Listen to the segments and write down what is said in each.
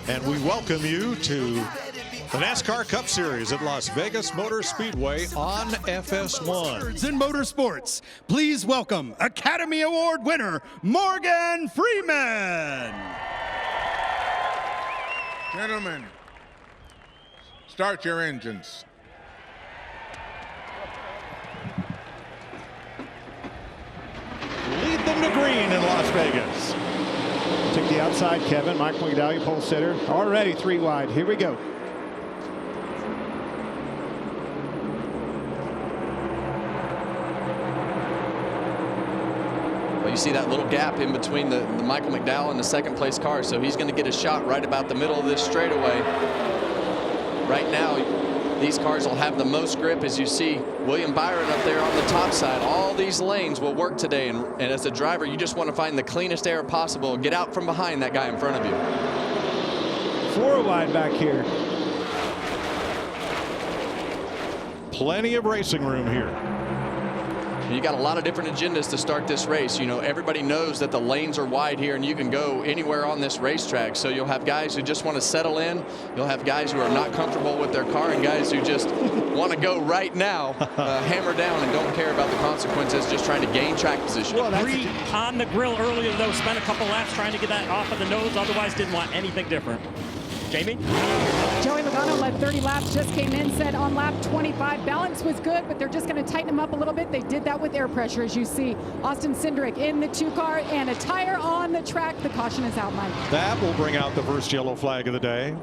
And we welcome you to the NASCAR Cup Series at Las Vegas Motor Speedway on FS1. In motorsports, please welcome Academy Award winner Morgan Freeman. Gentlemen, start your engines. Lead them to green in Las Vegas. Took the outside, Kevin. Mike McDowell, pole sitter. Already 3 wide. Here we go. Well, you see that little gap in between the Michael McDowell and the second place car, so he's going to get a shot right about the middle of this straightaway. Right now, these cars will have the most grip. As you see William Byron up there on the top side. All these lanes will work today, and as a driver, you just want to find the cleanest air possible. Get out from behind that guy in front of you. 4 wide back here. Plenty of racing room here. You got a lot of different agendas to start this race. You know, everybody knows that the lanes are wide here and you can go anywhere on this racetrack. So you'll have guys who just want to settle in. You'll have guys who are not comfortable with their car and guys who just want to go right now, hammer down and don't care about the consequences, just trying to gain track position. Well, on the grill earlier, though, spent a couple laps trying to get that off of the nose. Otherwise, didn't want anything different. Jamie? Joey Logano led 30 laps, just came in, said on lap 25, balance was good, but they're just going to tighten him up a little bit. They did that with air pressure, as you see. Austin Cindric in the 2 car and a tire on the track. The caution is out, Mike. That will bring out the first yellow flag of the day.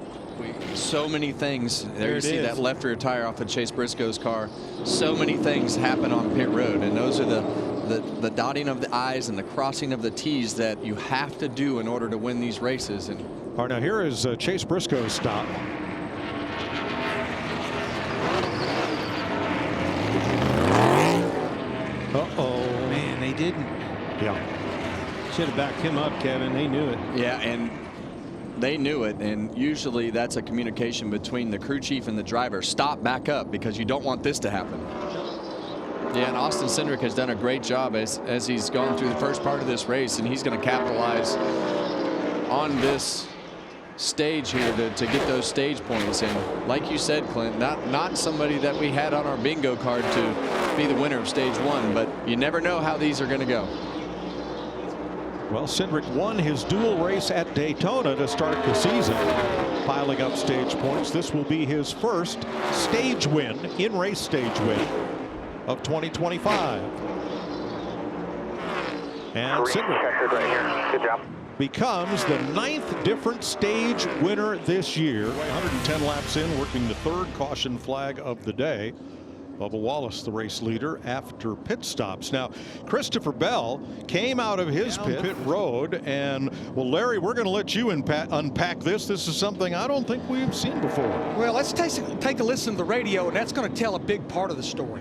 So many things. There you see that left rear tire off of Chase Briscoe's car. So many things happen on pit road, and those are the dotting of the I's and the crossing of the T's that you have to do in order to win these races. And all right, now here is Chase Briscoe's stop. Uh-oh. Man, they didn't. Yeah. Should have backed him up, Kevin. They knew it. Yeah, and they knew it, and usually that's a communication between the crew chief and the driver. Stop, back up, because you don't want this to happen. Yeah, and Austin Cindric has done a great job as he's gone through the first part of this race, and he's going to capitalize on this stage here to get those stage points. And like you said, Clint, not somebody that we had on our bingo card to be the winner of stage 1, but you never know how these are going to go. Well, Cindric won his dual race at Daytona to start the season, piling up stage points. This will be his first stage win, in-race stage win of 2025. And Cindric Good job. becomes the 9th different stage winner this year. 110 laps in, working the 3rd caution flag of the day. Bubba Wallace, the race leader, after pit stops. Now, Christopher Bell came out of his pit road, and, well, Larry, we're going to let you unpack this. This is something I don't think we've seen before. Well, let's take a listen to the radio, and that's going to tell a big part of the story.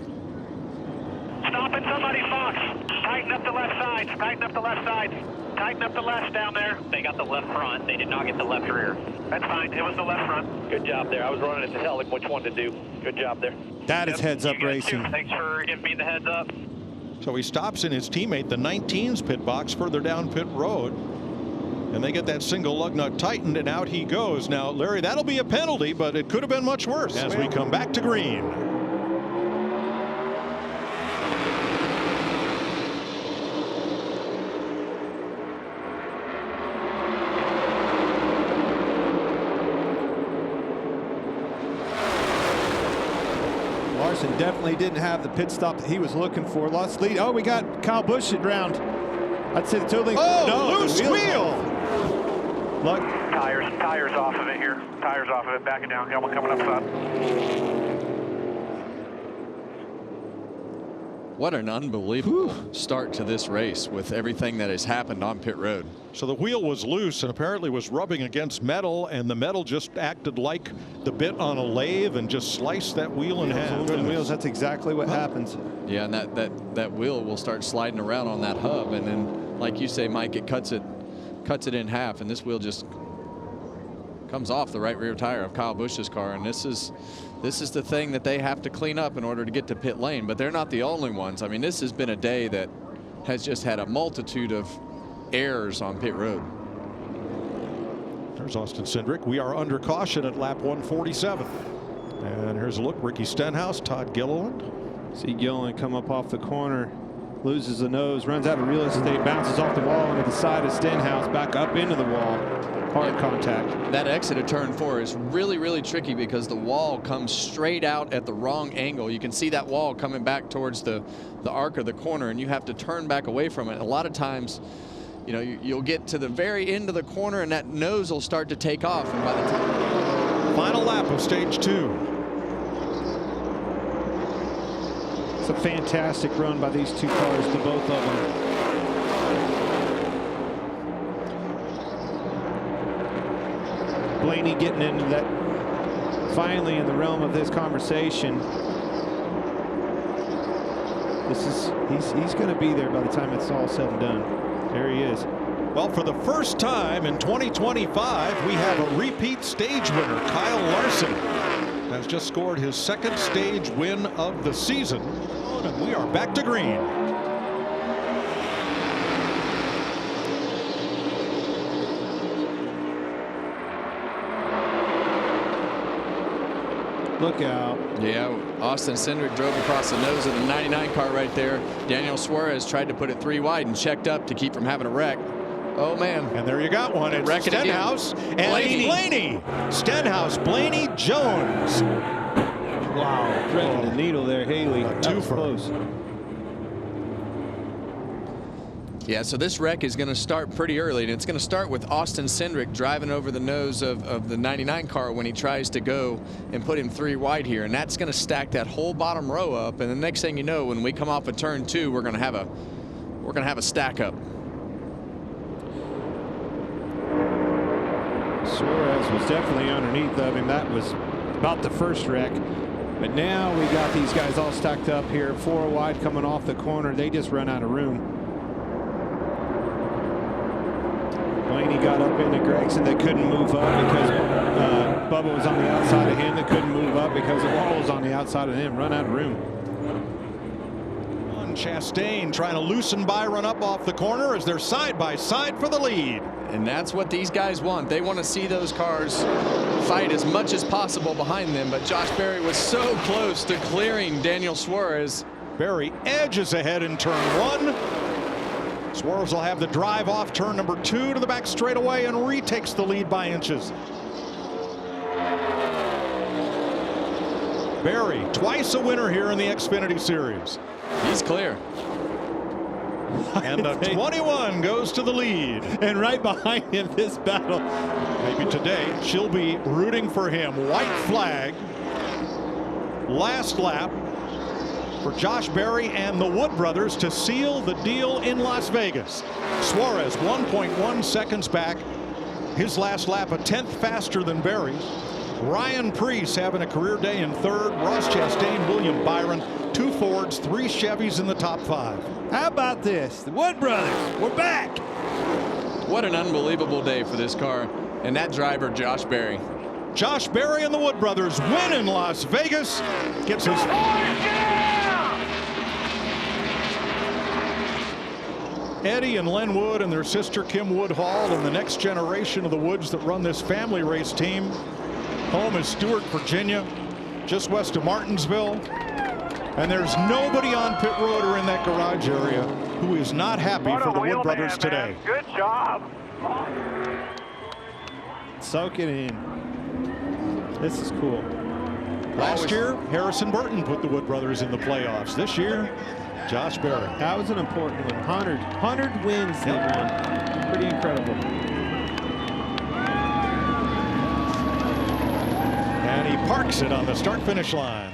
Stopping somebody, Fox. Tighten up the left side. Tighten up the left side. Tighten up the left down there. They got the left front. They did not get the left rear. That's fine. It was the left front. Good job there. I was running it to tell him which one to do. Good job there. That is heads up racing. Thanks for giving me the heads up. So he stops in his teammate, the 19's pit box, further down pit road. And they get that single lug nut tightened, and out he goes. Now, Larry, that'll be a penalty, but it could have been much worse as we come back to green. Larson definitely didn't have the pit stop that he was looking for. Lost lead. Oh, we got Kyle Busch at round. I'd say the totally. Oh, no, loose wheel. Look. Tires off of it here. Tires off of it. Backing down. Helmet coming up top. What an unbelievable start to this race with everything that has happened on pit road. So the wheel was loose and apparently was rubbing against metal, and the metal just acted like the bit on a lathe and just sliced that wheel in half. Good wheels, that's exactly what happens. Yeah, and that wheel will start sliding around on that hub, and then, like you say, Mike, it cuts it in half, and this wheel just comes off the right rear tire of Kyle Busch's car. And this is the thing that they have to clean up in order to get to pit lane, but they're not the only ones. I mean, this has been a day that has just had a multitude of errors on pit road. There's Austin Cindric. We are under caution at lap 147. And here's a look. Ricky Stenhouse, Todd Gilliland. See Gilliland come up off the corner, loses the nose, runs out of real estate, bounces off the wall into the side of Stenhouse, back up into the wall. Hard contact. That exit of turn 4 is really, really tricky because the wall comes straight out at the wrong angle. You can see that wall coming back towards the arc of the corner, and you have to turn back away from it. A lot of times, you know, you'll get to the very end of the corner and that nose will start to take off. And by the time. Final lap of stage 2. It's a fantastic run by these two cars, to both of them. Blaney getting into that, finally in the realm of this conversation. He's going to be there by the time it's all said and done. There he is. Well, for the first time in 2025, we have a repeat stage winner. Kyle Larson has just scored his second stage win of the season. And we are back to green. Look out. Yeah, Austin Cindric drove across the nose of the 99 car right there. Daniel Suarez tried to put it 3 wide and checked up to keep from having a wreck. Oh, man. And there you got one. It's Stenhouse and Blaney. Stenhouse, Blaney, Jones. Wow. Threading the needle there, Haley. That was close. Yeah, so this wreck is going to start pretty early, and it's going to start with Austin Cindric driving over the nose of the 99 car when he tries to go and put him 3 wide here, and that's going to stack that whole bottom row up. And the next thing you know, when we come off of turn 2, we're going to have a stack up. Suarez was definitely underneath of him. That was about the first wreck. But now we got these guys all stacked up here, 4 wide coming off the corner. They just run out of room. Blaney got up into Gregson. They couldn't move up because Bubba was on the outside of him. They couldn't move up because the wall was on the outside of him. Run out of room. Chastain trying to loosen Byron up off the corner as they're side by side for the lead. And that's what these guys want. They want to see those cars fight as much as possible behind them. But Josh Berry was so close to clearing Daniel Suarez. Berry edges ahead in turn 1. Suarez will have the drive off turn number 2 to the back straightaway and retakes the lead by inches. Berry, twice a winner here in the Xfinity Series. He's clear. And the 21 goes to the lead. And right behind him, this battle. Maybe today she'll be rooting for him. White flag. Last lap for Josh Berry and the Wood brothers to seal the deal in Las Vegas. Suarez 1.1 seconds back. His last lap a 10th faster than Berry's. Ryan Preece having a career day in 3rd. Ross Chastain, William Byron, 2 Fords, 3 Chevys in the top 5. How about this? The Wood brothers, we're back. What an unbelievable day for this car and that driver, Josh Berry. Josh Berry and the Wood brothers win in Las Vegas. Gets his. Eddie and Len Wood and their sister Kim Woodhall and the next generation of the Woods that run this family race team. Home is Stewart, Virginia, just west of Martinsville. And there's nobody on pit road or in that garage area who is not happy for the Wood brothers today. Good job. Soak it in. This is cool. Last year, Harrison Burton put the Wood brothers in the playoffs. This year, Josh Berry. That was an important one. 100 wins they won. Pretty incredible. And he parks it on the start-finish line.